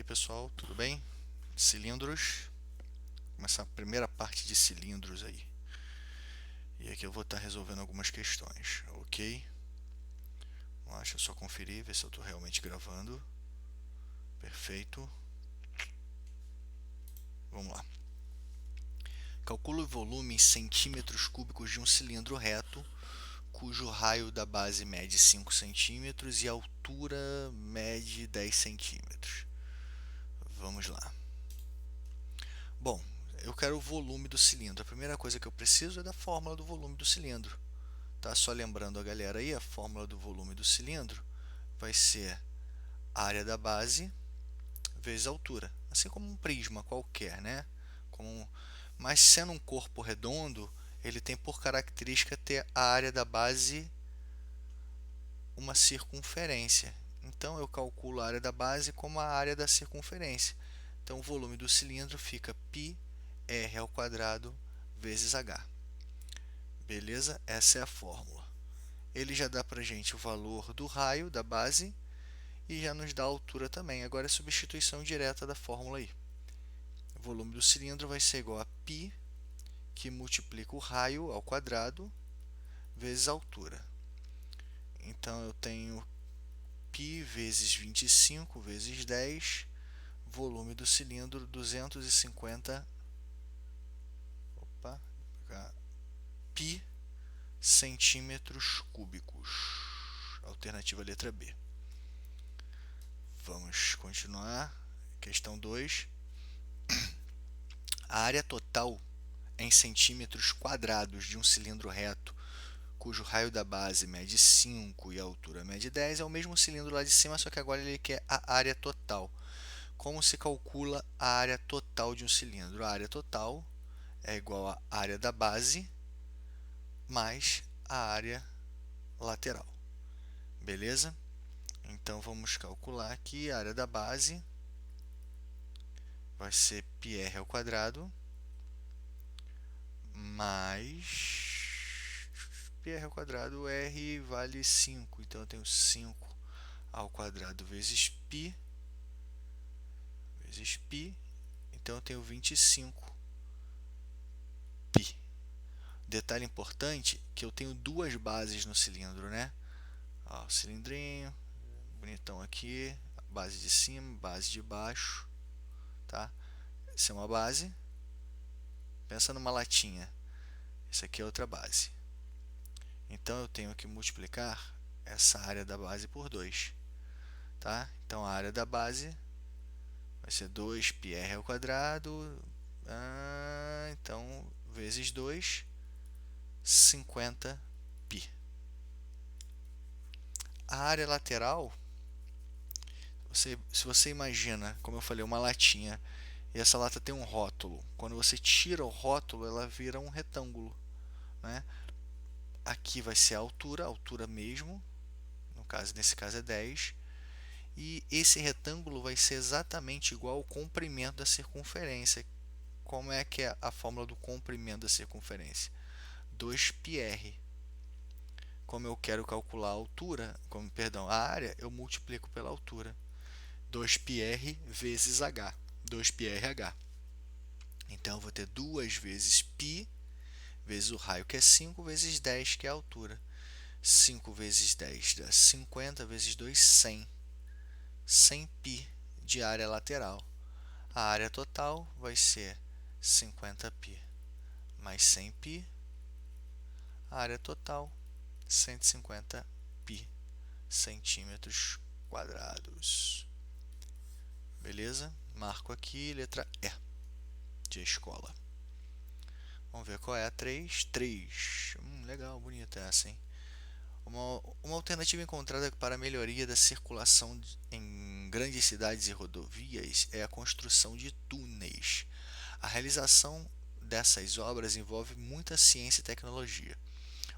aí pessoal, tudo bem? Cilindros, começar a primeira parte de cilindros aí. E aqui eu vou estar resolvendo algumas questões, ok? Deixa eu só conferir, ver se eu estou realmente gravando. Perfeito. Vamos lá. Calcula o volume em centímetros cúbicos de um cilindro reto, cujo raio da base mede 5 centímetros e a altura mede 10 centímetros. Vamos lá. Bom, eu quero o volume do cilindro. A primeira coisa que eu preciso é da fórmula do volume do cilindro. Tá? Só lembrando a galera aí, a fórmula do volume do cilindro vai ser a área da base vezes a altura. Assim como um prisma qualquer, né? Mas sendo um corpo redondo, ele tem por característica ter a área da base uma circunferência. Então eu calculo a área da base como a área da circunferência. Então o volume do cilindro fica πr² vezes h. Beleza? Essa é a fórmula. Ele já dá para a gente o valor do raio da base e já nos dá a altura também. Agora é substituição direta da fórmula aí. O volume do cilindro vai ser igual a π, que multiplica o raio ao quadrado, vezes a altura. Então eu tenho π vezes 25 vezes 10, volume do cilindro 250 π centímetros cúbicos. Alternativa letra B. Vamos continuar. Questão 2. A área total em centímetros quadrados de um cilindro reto, cujo raio da base mede 5 e a altura mede 10, é o mesmo cilindro lá de cima, só que agora ele quer a área total. Como se calcula a área total de um cilindro? A área total é igual à área da base mais a área lateral. Beleza? Então vamos calcular aqui a área da base vai ser πr² mais πr², r vale 5, então eu tenho 5 ao quadrado vezes π, então eu tenho 25 π. Detalhe importante que eu tenho duas bases no cilindro, né? Ó, o cilindrinho, bonitão aqui, base de cima, base de baixo, tá? Essa é uma base, pensa numa latinha, essa aqui é outra base. Então eu tenho que multiplicar essa área da base por 2, tá? Então a área da base vai ser 2πr², então vezes 2, 50 π. A área lateral, se você imagina, como eu falei, uma latinha, e essa lata tem um rótulo. Quando você tira o rótulo, ela vira um retângulo, né? Aqui vai ser a altura mesmo, nesse caso é 10, e esse retângulo vai ser exatamente igual ao comprimento da circunferência. Como é que é a fórmula do comprimento da circunferência? 2πr. Como eu quero calcular a altura, a área, eu multiplico pela altura. 2πr vezes h, 2πrh. Então eu vou ter 2 vezes π vezes o raio, que é 5, vezes 10, que é a altura. 5 vezes 10 dá 50, vezes 2, 100. 100 π de área lateral. A área total vai ser 50 π mais 100 π. A área total, 150 π centímetros quadrados. Beleza? Marco aqui, letra E de escola. Vamos ver qual é a 3. 3. Legal, bonita essa, hein? Uma alternativa encontrada para a melhoria da circulação em grandes cidades e rodovias é a construção de túneis. A realização dessas obras envolve muita ciência e tecnologia.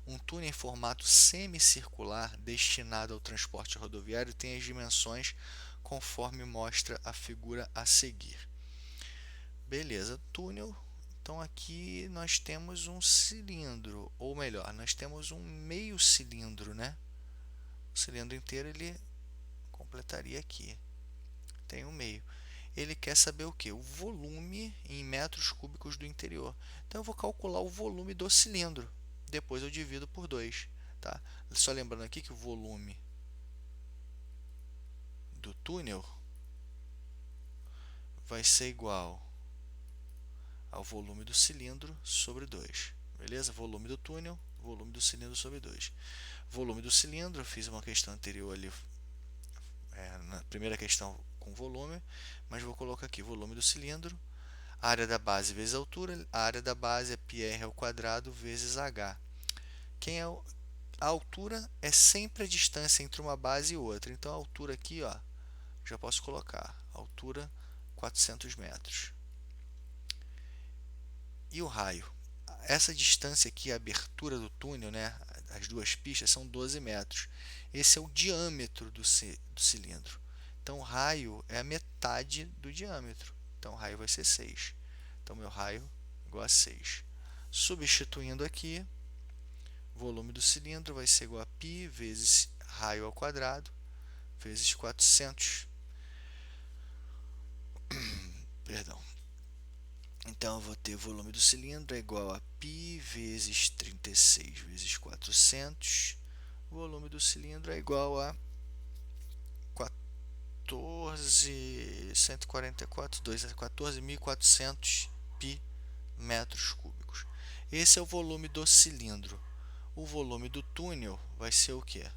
Um túnel em formato semicircular destinado ao transporte rodoviário tem as dimensões conforme mostra a figura a seguir. Beleza, túnel. Então aqui nós temos um cilindro, ou melhor, nós temos um meio cilindro, né? O cilindro inteiro ele completaria aqui. Tem um meio. ele quer saber o que? O volume em metros cúbicos do interior. Então eu vou calcular o volume do cilindro. Depois eu divido por 2. Tá? Só lembrando aqui que o volume do túnel vai ser igual ao volume do cilindro sobre 2. Beleza? Volume do túnel, volume do cilindro sobre 2. Volume do cilindro, eu fiz uma questão anterior ali, na primeira questão com volume, mas vou colocar aqui volume do cilindro, área da base vezes a altura, a área da base é πr ao quadrado vezes h. Quem é a altura é sempre a distância entre uma base e outra. Então a altura aqui, ó, já posso colocar altura 400 metros. E o raio? Essa distância aqui, a abertura do túnel, né, as duas pistas, são 12 metros. Esse é o diâmetro do cilindro. Então, o raio é a metade do diâmetro. Então, o raio vai ser 6. Então, meu raio é igual a 6. Substituindo aqui, volume do cilindro vai ser igual a π vezes raio ao quadrado, vezes 400. Perdão. Então, eu vou ter o volume do cilindro é igual a π vezes 36 vezes 400. O volume do cilindro é igual a 14.400 π metros cúbicos. Esse é o volume do cilindro. O volume do túnel vai ser o quê?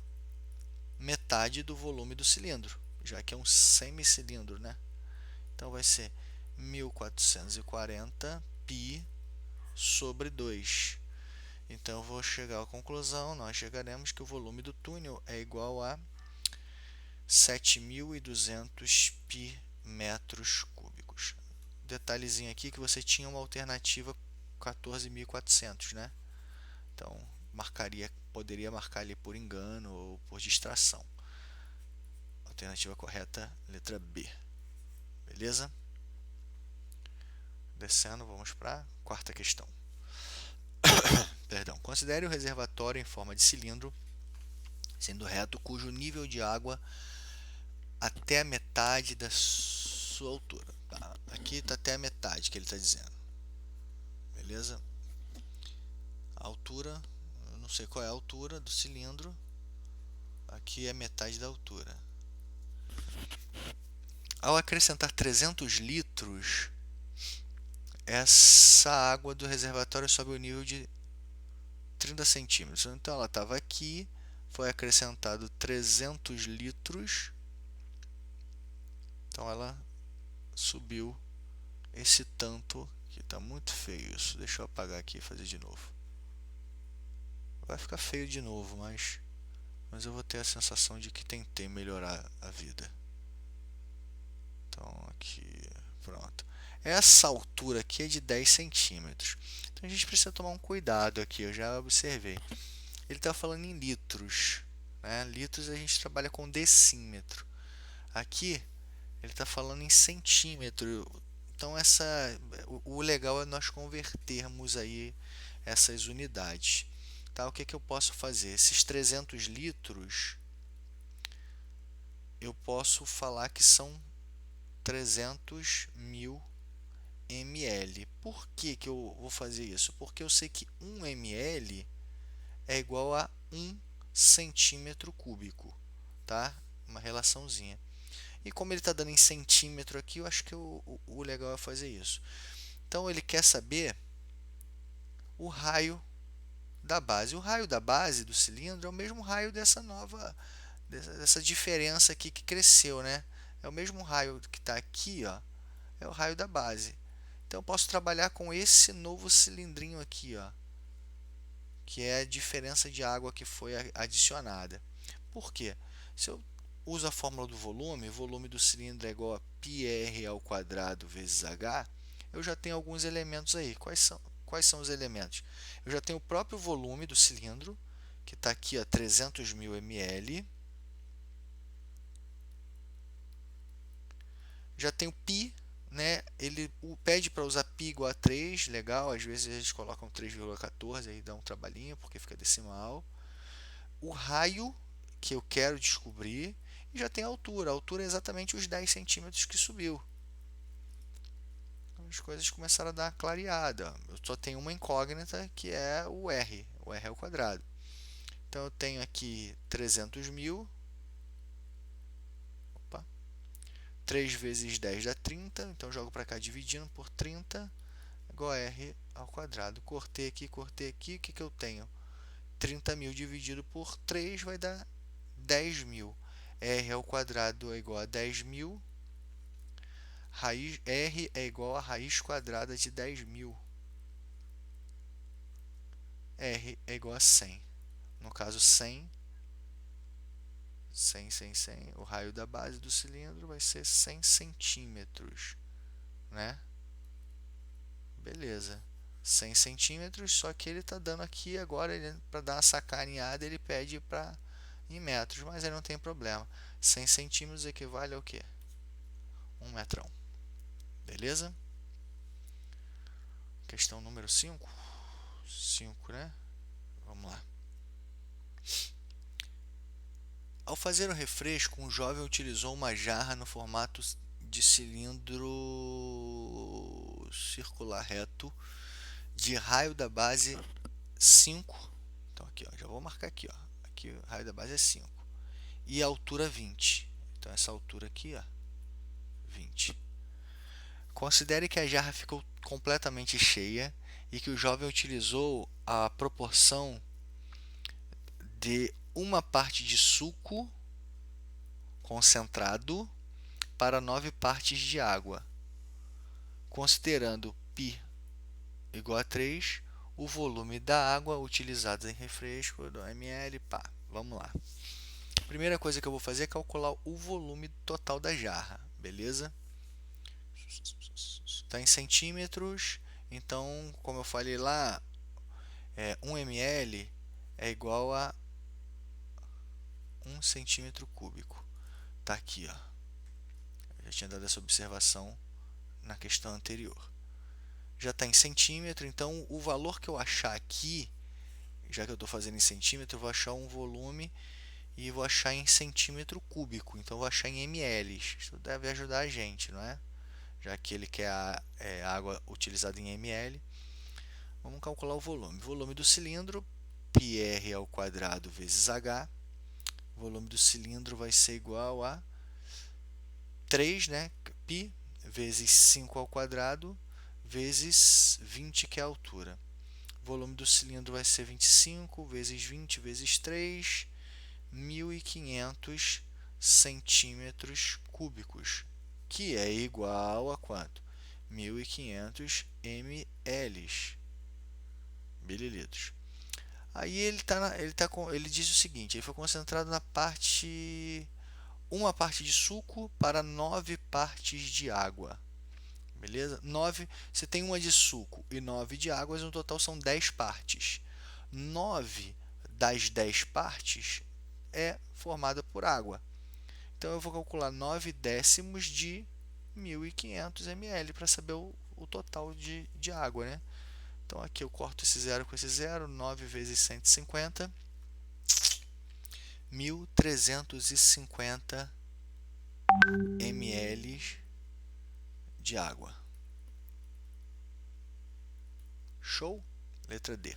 Metade do volume do cilindro, já que é um semicilindro, né? Então vai ser 1440 π sobre 2. Então eu vou chegar à conclusão, nós chegaremos que o volume do túnel é igual a 7.200 π metros cúbicos. Detalhezinho aqui que você tinha uma alternativa 14.400, né? Então poderia marcar ali por engano ou por distração. Alternativa correta, letra B. Beleza? Descendo, vamos para a quarta questão. Perdão. Considere o reservatório em forma de cilindro, sendo reto, cujo nível de água até a metade da sua altura. Tá? Aqui está até a metade que ele está dizendo. Beleza? A altura, eu não sei qual é a altura do cilindro. Aqui é metade da altura. Ao acrescentar 300 litros, essa água do reservatório sobe o nível de 30 centímetros. Então ela estava aqui, foi acrescentado 300 litros, então ela subiu esse tanto, que está muito feio isso, deixa eu apagar aqui e fazer de novo. Vai ficar feio de novo, mas eu vou ter a sensação de que tentei melhorar a vida. Então aqui, pronto. Essa altura aqui é de 10 centímetros. Então a gente precisa tomar um cuidado aqui, eu já observei. Ele está falando em litros, né? Litros a gente trabalha com decímetro. Aqui ele está falando em centímetro. Então o legal é nós convertermos aí essas unidades. Tá? O que eu posso fazer? Esses 300 litros, eu posso falar que são 300.000 ml. Por que eu vou fazer isso? Porque eu sei que 1 ml é igual a 1 centímetro cúbico, tá? Uma relaçãozinha. E como ele está dando em centímetro aqui, eu acho que o legal é fazer isso. Então ele quer saber o raio da base. O raio da base do cilindro é o mesmo raio dessa diferença aqui que cresceu, né? É o mesmo raio que está aqui, ó, é o raio da base. Então eu posso trabalhar com esse novo cilindrinho aqui, ó, que é a diferença de água que foi adicionada. Por quê? Se eu uso a fórmula do volume, o volume do cilindro é igual a πr ao quadrado vezes h, eu já tenho alguns elementos aí. Quais são os elementos? Eu já tenho o próprio volume do cilindro, que está aqui a 300.000 ml. Já tenho π, né? Ele pede para usar π igual a 3, legal, às vezes eles colocam 3,14, aí dá um trabalhinho, porque fica decimal. O raio que eu quero descobrir, e já tem a altura é exatamente os 10 centímetros que subiu. as coisas começaram a dar uma clareada. Eu só tenho uma incógnita que é o R ao quadrado. Então eu tenho aqui 300 mil, opa, 3 vezes 10 dá 30, então jogo para cá dividindo por 30, igual a R ao quadrado. Cortei aqui, o que eu tenho? 30 mil dividido por 3 vai dar 10 mil. R ao quadrado é igual a 10 mil. R é igual a raiz quadrada de 10 mil. R é igual a 100. No caso, 100, o raio da base do cilindro vai ser 100 centímetros, né? Beleza. 100 centímetros, só que ele está dando aqui agora, para dar uma sacaneada, ele pede para em metros, mas aí não tem problema. 100 centímetros equivale ao quê? 1 metrão. Beleza? Questão número 5. 5, né? Vamos lá. Ao fazer o refresco, um jovem utilizou uma jarra no formato de cilindro circular reto de raio da base 5. Então aqui, ó, já vou marcar aqui, ó. Aqui o raio da base é 5 e a altura 20. Então essa altura aqui, ó, 20. Considere que a jarra ficou completamente cheia e que o jovem utilizou a proporção de uma parte de suco concentrado para 9 partes de água, considerando π igual a 3, o volume da água utilizada em refresco do ml, pá. Vamos lá. Primeira coisa que eu vou fazer é calcular o volume total da jarra, beleza? Está em centímetros, então, como eu falei lá, 1 ml é igual a 1 centímetro cúbico. Tá aqui, ó. Eu já tinha dado essa observação na questão anterior. Já está em centímetro, então o valor que eu achar aqui, já que eu estou fazendo em centímetro, eu vou achar um volume e vou achar em centímetro cúbico, então eu vou achar em ml. Isso deve ajudar a gente, não é? Já que ele quer a água utilizada em ml. Vamos calcular o volume. Volume do cilindro, πr ao quadrado vezes h. O volume do cilindro vai ser igual a 3, né? π vezes 5 ao quadrado vezes 20, que é a altura. O volume do cilindro vai ser 25 vezes 20 vezes 3, 1.500 centímetros cúbicos, que é igual a quanto? 1.500 ml, mililitros. Aí ele diz o seguinte: ele foi concentrado na parte, uma parte de suco para 9 partes de água. Beleza? 9, você tem uma de suco e 9 de água, no total são 10 partes. 9 das 10 partes é formada por água. Então eu vou calcular 9 décimos de 1.500 ml para saber o total de água, né? Então aqui eu corto esse zero com esse zero, 9 vezes 150, 1.350 ml de água. Show? Letra D.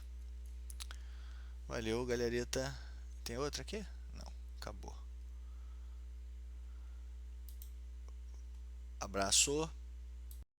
Valeu, galerita. Tem outra aqui? Não, acabou. Abraço.